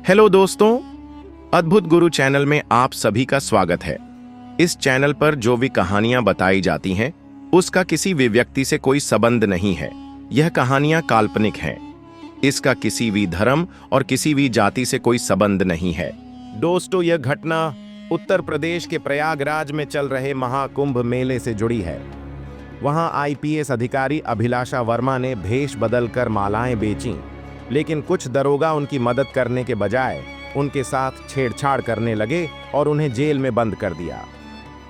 Hello दोस्तों, अद्भुत गुरु channel में आप सभी का स्वागत है। इस चैनल पर जो भी कहानियां बताई जाती हैं, उसका किसी भी व्यक्ति से कोई संबंध नहीं है। यह कहानियां काल्पनिक हैं। इसका किसी भी धर्म और किसी भी जाति से कोई संबंध नहीं है। दोस्तों, यह घटना उत्तर प्रदेश के प्रयागराज में चल रहे महाकुंभ मेले से जुड़ी है। वहां आईपीएस अधिकारी अभिलाषा वर्मा ने भेष बदलकर मालाएं बेचीं, लेकिन कुछ दरोगा उनकी मदद करने के बजाय उनके साथ छेड़छाड़ करने लगे और उन्हें जेल में बंद कर दिया।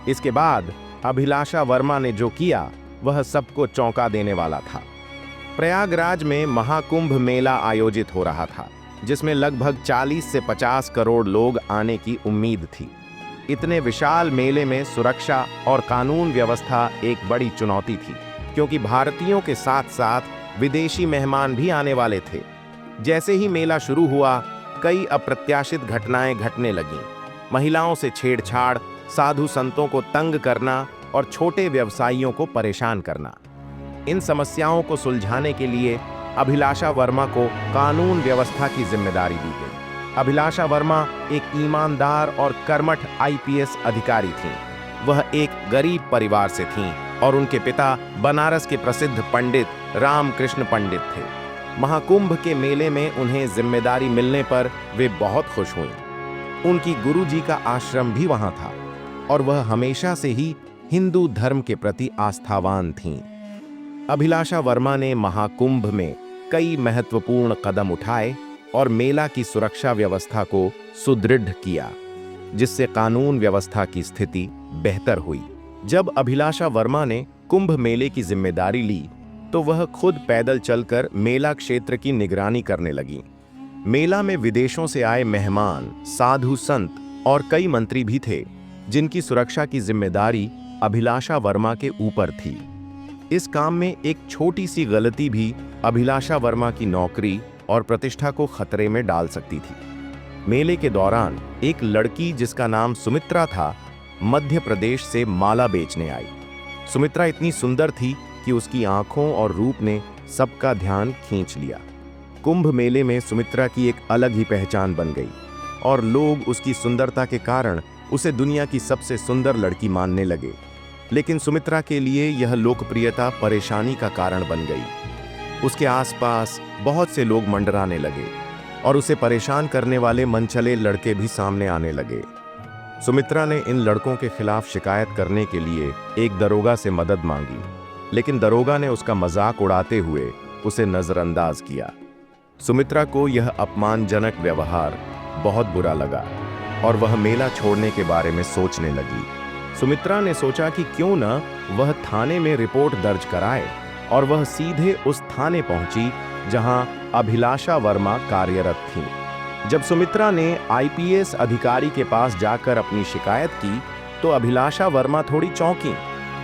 इसके बाद अभिलाषा वर्मा ने जो किया वह सबको चौंका देने वाला था। प्रयागराज में महाकुंभ मेला आयोजित हो रहा था, जिसमें लगभग 40 से 50 करोड़ लोग आने की उम्मीद थी। इतने विशाल मेले में सुरक्षा और कानून व्यवस्था एक बड़ी चुनौती थी, क्योंकि भारतीयों के साथ साथ विदेशी मेहमान भी आने वाले थे। जैसे ही मेला शुरू हुआ, कई अप्रत्याशित घटनाएं घटने लगीं। महिलाओं से छेड़छाड़, साधु संतों को तंग करना और छोटे व्यवसायियों को परेशान करना। इन समस्याओं को सुलझाने के लिए अभिलाषा वर्मा को कानून व्यवस्था की जिम्मेदारी दी गई। अभिलाषा वर्मा एक ईमानदार और कर्मठ आईपीएस अधिकारी थीं। वह एक गरीब परिवार से थीं और उनके पिता बनारस के प्रसिद्ध पंडित रामकृष्ण पंडित थे। महाकुंभ के मेले में उन्हें जिम्मेदारी मिलने पर वे बहुत खुश हुईं। उनकी गुरुजी का आश्रम भी वहां था और वह हमेशा से ही हिंदू धर्म के प्रति आस्थावान थीं। अभिलाषा वर्मा ने महाकुंभ में कई महत्वपूर्ण कदम उठाए और मेला की सुरक्षा व्यवस्था को सुदृढ़ किया, जिससे कानून व्यवस्था की स्थिति बेहतर हुई। जब अभिलाषा वर्मा ने कुंभ मेले की जिम्मेदारी ली, तो वह खुद पैदल चलकर मेला क्षेत्र की निगरानी करने लगी। मेला में विदेशों से आए मेहमान, साधु संत और कई मंत्री भी थे, जिनकी सुरक्षा की जिम्मेदारी अभिलाषा वर्मा के ऊपर थी। इस काम में एक छोटी सी गलती भी अभिलाषा वर्मा की नौकरी और प्रतिष्ठा को खतरे में डाल सकती थी। मेले के दौरान एक लड़की, जिसका नाम सुमित्रा था, मध्य प्रदेश से माला बेचने आई। सुमित्रा इतनी सुंदर थी कि उसकी आंखों और रूप ने सबका ध्यान खींच लिया। कुंभ मेले में सुमित्रा की एक अलग ही पहचान बन गई और लोग उसकी सुंदरता के कारण उसे दुनिया की सबसे सुंदर लड़की मानने लगे। लेकिन सुमित्रा के लिए यह लोकप्रियता परेशानी का कारण बन गई। उसके आसपास बहुत से लोग मंडराने लगे और उसे परेशान करने वाले मनचले लड़के भी सामने आने लगे। सुमित्रा ने इन लड़कों के खिलाफ शिकायत करने के लिए एक दरोगा से मदद मांगी, लेकिन दरोगा ने उसका मजाक उड़ाते हुए उसे नजरअंदाज किया। सुमित्रा को यह अपमानजनक व्यवहार बहुत बुरा लगा और वह मेला छोड़ने के बारे में सोचने लगी। सुमित्रा ने सोचा कि क्यों न वह थाने में रिपोर्ट दर्ज कराए, और वह सीधे उस थाने पहुंची जहां अभिलाषा वर्मा कार्यरत थी। जब सुमित्रा ने आईपीएस अधिकारी के पास जाकर अपनी शिकायत की, तो अभिलाषा वर्मा थोड़ी चौंकी।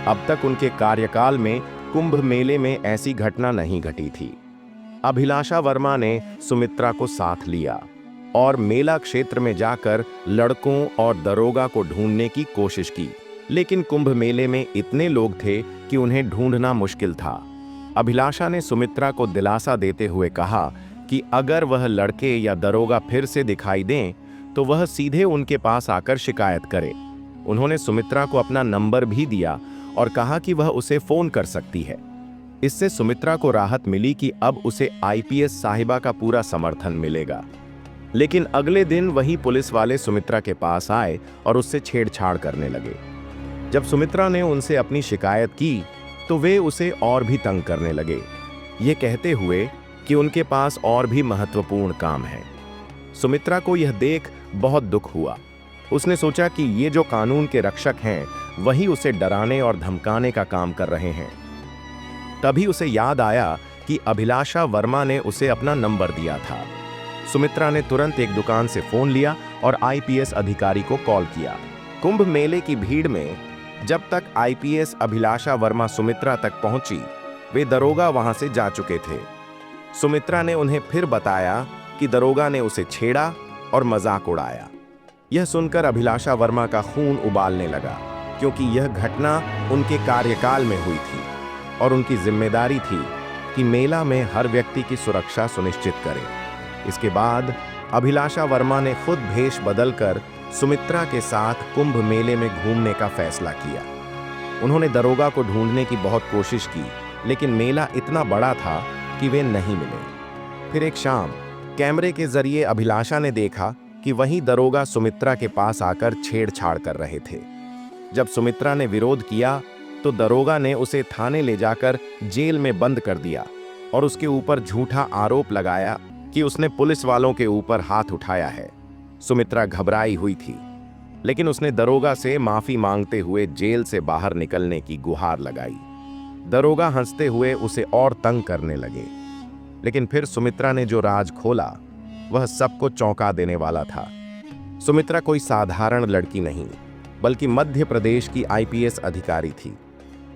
अब तक उनके कार्यकाल में कुंभ मेले में ऐसी घटना नहीं घटी थी। अभिलाषा वर्मा ने सुमित्रा को साथ लिया और मेला क्षेत्र में जाकर लड़कों और दरोगा को ढूंढने की कोशिश की, लेकिन कुंभ मेले में इतने लोग थे कि उन्हें ढूंढना मुश्किल था। अभिलाषा ने सुमित्रा को दिलासा देते हुए कहा कि अगर वह लड़के या दरोगा फिर से दिखाई दें, तो वह सीधे उनके पास आकर शिकायत करे। उन्होंने सुमित्रा को अपना नंबर भी दिया और कहा कि वह उसे फोन कर सकती है। इससे सुमित्रा को राहत मिली कि अब उसे आईपीएस साहिबा का पूरा समर्थन मिलेगा। लेकिन अगले दिन वही पुलिस वाले सुमित्रा के पास आए और उससे छेड़छाड़ करने लगे। जब सुमित्रा ने उनसे अपनी शिकायत की, तो वे उसे और भी तंग करने लगे, ये कहते हुए कि उनके पास और भी महत्वपूर्ण काम है। सुमित्रा को यह देख बहुत दुख हुआ। उसने सोचा कि ये जो कानून के रक्षक हैं, वही उसे डराने और धमकाने का काम कर रहे हैं। तभी उसे याद आया कि अभिलाषा वर्मा ने उसे अपना नंबर दिया था। सुमित्रा ने तुरंत एक दुकान से फोन लिया और आईपीएस अधिकारी को कॉल किया। कुंभ मेले की भीड़ में जब तक आईपीएस अभिलाषा वर्मा सुमित्रा तक पहुंची, वे दरोगा वहां से जा चुके थे। सुमित्रा ने उन्हें फिर बताया कि दरोगा ने उसे छेड़ा और मजाक उड़ाया। यह सुनकर अभिलाषा वर्मा का खून उबालने लगा, क्योंकि यह घटना उनके कार्यकाल में हुई थी और उनकी जिम्मेदारी थी कि मेला में हर व्यक्ति की सुरक्षा सुनिश्चित करें। इसके बाद अभिलाषा वर्मा ने खुद भेष बदलकर सुमित्रा के साथ कुंभ मेले में घूमने का फैसला किया। उन्होंने दरोगा को ढूंढने की बहुत कोशिश की, लेकिन मेला इतना बड़ा था कि वे नहीं मिले। फिर एक शाम कैमरे के जरिए अभिलाषा ने देखा कि वहीं दरोगा सुमित्रा के पास आकर छेड़छाड़ कर रहे थे। जब सुमित्रा ने विरोध किया तो दरोगा ने उसे थाने ले जाकर जेल में बंद कर दिया और उसके ऊपर झूठा आरोप लगाया कि उसने पुलिस वालों के ऊपर हाथ उठाया है। सुमित्रा घबराई हुई थी, लेकिन उसने दरोगा से माफी मांगते हुए जेल से बाहर निकलने की गुहार लगाई। दरोगा हंसते हुए उसे और तंग करने लगे, लेकिन फिर सुमित्रा ने जो राज खोला वह सबको चौंका देने वाला था। सुमित्रा कोई साधारण लड़की नहीं, बल्कि मध्य प्रदेश की आईपीएस अधिकारी थी।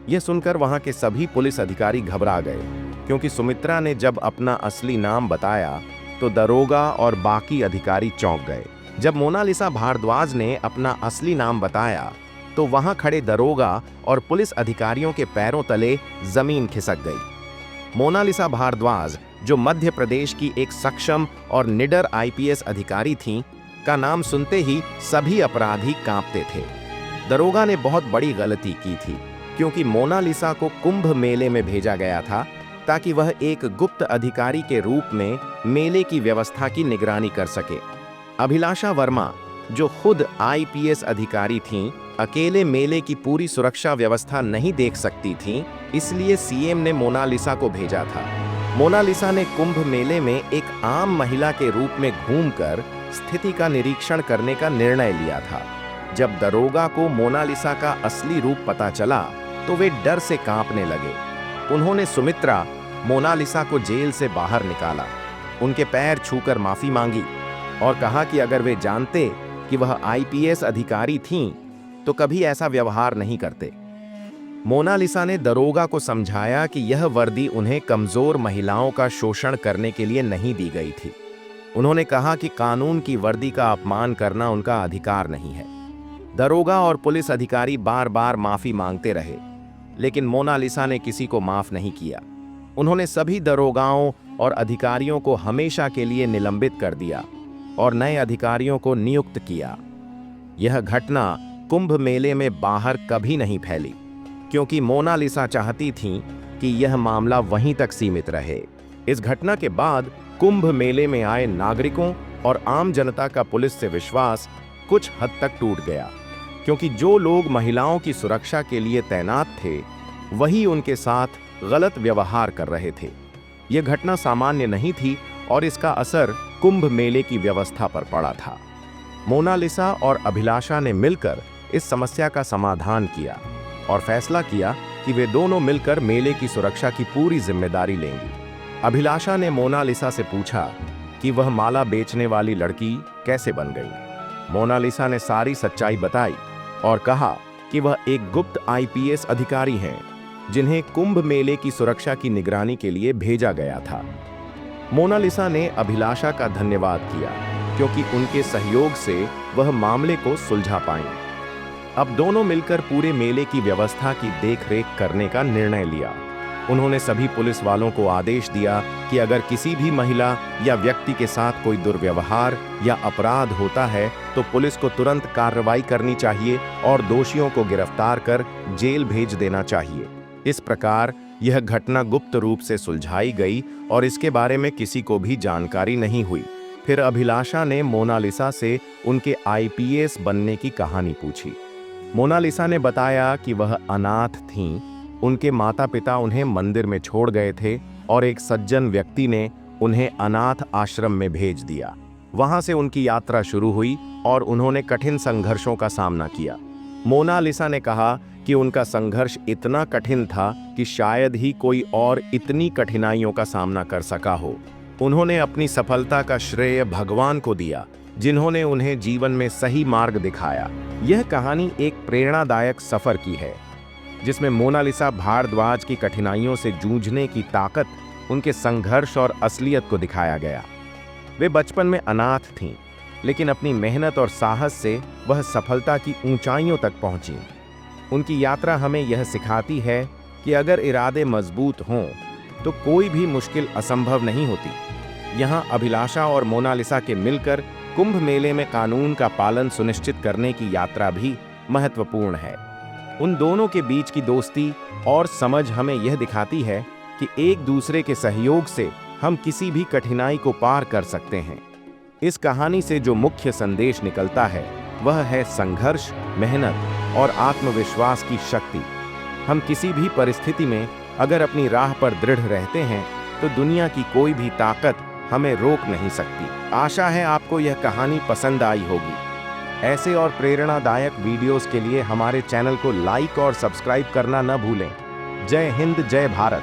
यह सुनकर वहां के सभी पुलिस अधिकारी घबरा गए, क्योंकि सुमित्रा ने जब अपना असली नाम बताया तो दरोगा और बाकी अधिकारी चौंक गए। जब मोनालिसा भारद्वाज ने अपना असली नाम बताया तो वहां खड़े दरोगा और पुलिस अधिकारियों के पैरों तले जमीन खिसक गई। मोनालिसा भारद्वाज, जो मध्य प्रदेश की एक सक्षम और निडर आईपीएस अधिकारी थीं, का नाम सुनते ही सभी अपराधी कांपते थे। दरोगा ने बहुत बड़ी गलती की थी, क्योंकि मोनालिसा को कुंभ मेले में भेजा गया था ताकि वह एक गुप्त अधिकारी के रूप में मेले की व्यवस्था की निगरानी कर सके। अभिलाषा वर्मा, जो खुद आईपीएस अधिकारी थीं, अकेले मेले की पूरी सुरक्षा व्यवस्था नहीं देख सकती थीं, इसलिए सीएम ने मोनालिसा को भेजा था। मोनालिसा ने कुंभ मेले में एक आम महिला के रूप में घूमकर स्थिति का निरीक्षण करने का निर्णय लिया था। जब दरोगा को मोनालिसा का असली रूप पता चला तो वे डर से कांपने लगे। उन्होंने सुमित्रा, मोनालिसा को जेल से बाहर निकाला, उनके पैर छूकर माफी मांगी और कहा कि अगर वे जानते कि वह आईपीएस अधिकारी थीं तो कभी ऐसा व्यवहार नहीं करते। मोनालिसा ने दरोगा को समझाया कि यह वर्दी उन्हें कमजोर महिलाओं का शोषण करने के लिए नहीं दी गई थी। उन्होंने कहा कि कानून की वर्दी का अपमान करना उनका अधिकार नहीं है। दरोगा और पुलिस अधिकारी बार बार माफी मांगते रहे, लेकिन मोनालिसा ने किसी को माफ नहीं किया। उन्होंने सभी दरोगाओं और अधिकारियों को हमेशा के लिए निलंबित कर दिया और नए अधिकारियों को नियुक्त किया। यह घटना कुंभ मेले में बाहर कभी नहीं फैली, क्योंकि मोनालिसा चाहती थीं कि यह मामला वहीं तक सीमित रहे। इस घटना के बाद कुंभ मेले में आए नागरिकों और आम जनता का पुलिस से विश्वास कुछ हद तक टूट गया, क्योंकि जो लोग महिलाओं की सुरक्षा के लिए तैनात थे वही उनके साथ गलत व्यवहार कर रहे थे। यह घटना सामान्य नहीं थी और इसका असर कुंभ मेले की व्यवस्था पर पड़ा था। मोनालिसा और अभिलाषा ने मिलकर इस समस्या का समाधान किया और फैसला किया कि वे दोनों मिलकर मेले की सुरक्षा की पूरी जिम्मेदारी लेंगी। अभिलाषा ने मोनालिसा से पूछा कि वह माला बेचने वाली लड़की कैसे बन गई। मोनालिसा ने सारी सच्चाई बताई और कहा कि वह एक गुप्त आईपीएस अधिकारी हैं, जिन्हें कुंभ मेले की सुरक्षा की निगरानी के लिए भेजा गया था। मोनालिसा ने अभिलाषा का धन्यवाद किया, क्योंकि उनके सहयोग से वह मामले को सुलझा पाई। अब दोनों मिलकर पूरे मेले की व्यवस्था की देखरेख करने का निर्णय लिया। उन्होंने सभी पुलिस वालों को आदेश दिया कि अगर किसी भी महिला या व्यक्ति के साथ कोई दुर्व्यवहार या अपराध होता है तो पुलिस को तुरंत कार्रवाई करनी चाहिए और दोषियों को गिरफ्तार कर जेल भेज देना चाहिए। इस प्रकार यह घटना गुप्त रूप से सुलझाई गई और इसके बारे में किसी को भी जानकारी नहीं हुई। फिर अभिलाषा ने मोनालिसा से उनके आईपीएस बनने की कहानी पूछी। मोनालिसा ने बताया कि वह अनाथ थीं, उनके माता पिता उन्हें मंदिर में छोड़ गए थे और एक सज्जन व्यक्ति ने उन्हें अनाथ आश्रम में भेज दिया। वहां से उनकी यात्रा शुरू हुई और उन्होंने कठिन संघर्षों का सामना किया। मोनालिसा ने कहा कि उनका संघर्ष इतना कठिन था कि शायद ही कोई और इतनी कठिनाइयों का सामना कर सका हो। उन्होंने अपनी सफलता का श्रेय भगवान को दिया, जिन्होंने उन्हें जीवन में सही मार्ग दिखाया। यह कहानी एक प्रेरणादायक सफर की है, जिसमें मोनालिसा भारद्वाज की कठिनाइयों से जूझने की ताकत, उनके संघर्ष और असलियत को दिखाया गया। वे बचपन में अनाथ थीं, लेकिन अपनी मेहनत और साहस से वह सफलता की ऊंचाइयों तक पहुंची। उनकी यात्रा हमें यह सिखाती है कि अगर इरादे मजबूत हों तो कोई भी मुश्किल असंभव नहीं होती। यहाँ अभिलाषा और मोनालिसा के मिलकर कुंभ मेले में कानून का पालन सुनिश्चित करने की यात्रा भी महत्वपूर्ण है। उन दोनों के बीच की दोस्ती और समझ हमें यह दिखाती है कि एक दूसरे के सहयोग से हम किसी भी कठिनाई को पार कर सकते हैं। इस कहानी से जो मुख्य संदेश निकलता है वह है संघर्ष, मेहनत और आत्मविश्वास की शक्ति। हम किसी भी परिस्थिति में अगर अपनी राह पर दृढ़ रहते हैं तो दुनिया की कोई भी ताकत हमें रोक नहीं सकती। आशा है आपको यह कहानी पसंद आई होगी। ऐसे और प्रेरणादायक वीडियोस के लिए हमारे चैनल को लाइक और सब्सक्राइब करना न भूलें। जय हिंद, जय भारत।